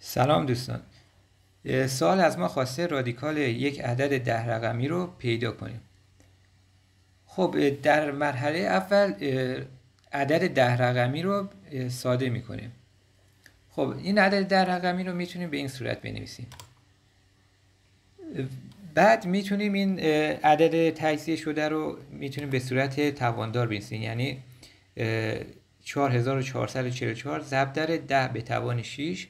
سلام دوستان. سوال از ما خواسته رادیکال یک عدد 10 رقمی رو پیدا کنیم. خب در مرحله اول عدد 10 رقمی رو ساده میکنیم. خب این عدد 10 رقمی رو میتونیم به این صورت بنویسیم. بعد میتونیم این عدد تجزیه شده رو میتونیم به صورت تواندار بنویسیم، یعنی 4444 ضرب در 10 به توان 6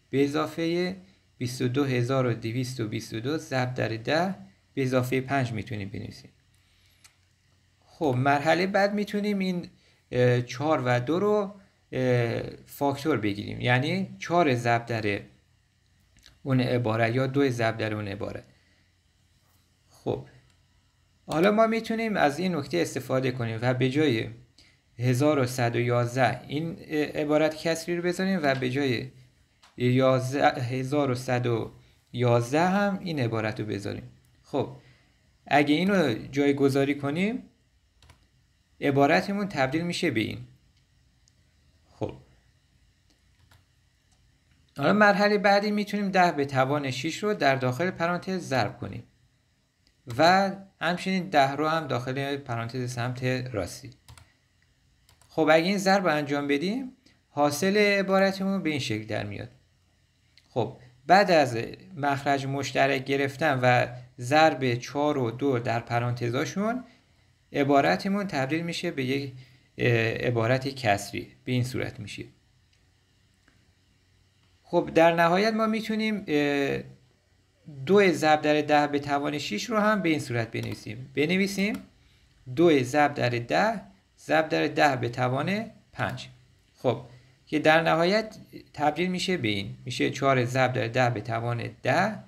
به اضافه 22222 ضرب در 10 به اضافه 5 میتونیم بنویسیم. خب مرحله بعد میتونیم این 4 و 2 رو فاکتور بگیریم، یعنی 4 ضرب در اون عبارت یا 2 ضرب در اون عبارت. خب حالا ما میتونیم از این نکته استفاده کنیم و به جای 1111 این عبارت کسری رو بذاریم و به جای 1111 هم این عبارت رو بذاریم. خب اگه اینو جایگذاری کنیم عبارتمون تبدیل میشه به این. خب حالا مرحله بعدی میتونیم 10 به توان 6 رو در داخل پرانتز ضرب کنیم و همچنین 10 رو هم داخل پرانتز سمت راستی. خب اگه این ضرب رو انجام بدیم حاصل عبارتمون به این شکل در میاد. خب بعد از مخرج مشترک گرفتن و ضرب 4 و 2 در پرانتزاشون عبارتمون تبدیل میشه به یک عبارت کسری، به این صورت میشه. خب در نهایت ما میتونیم 2 ضرب در 10 به توان 6 رو هم به این صورت بنویسیم 2 ضرب در 10 ضرب در 10 به توان 5. خب که در نهایت تبدیل میشه به این، میشه 4 ضرب در 10 به توان 10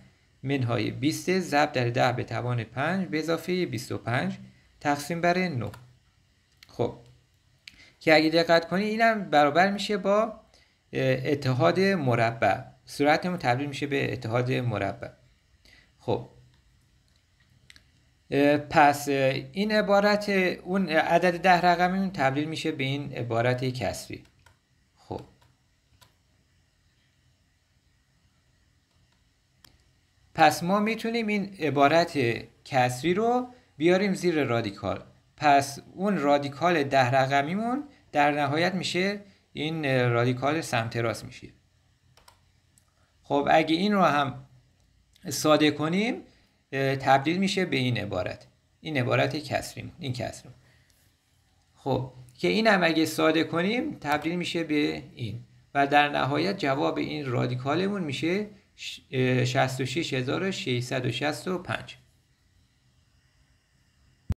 منهای 20 ضرب در 10 به توان 5 به اضافه 25 تقسیم بر 9. خب که اگه دقت کنی اینم برابر میشه با اتحاد مربع، صورتمون تبدیل میشه به اتحاد مربع. خب پس این عبارت اون عدد 10 رقمی تبدیل میشه به این عبارت کسری. خب پس ما میتونیم این عبارت کسری رو بیاریم زیر رادیکال. پس اون رادیکال 10 رقمیمون در نهایت میشه این رادیکال سمت راست میشه. خب اگه این رو هم ساده کنیم تبدیل میشه به این عبارت، این عبارت کسری، این کسری. خب که این هم اگه ساده کنیم تبدیل میشه به این و در نهایت جواب این رادیکالمون میشه 66665.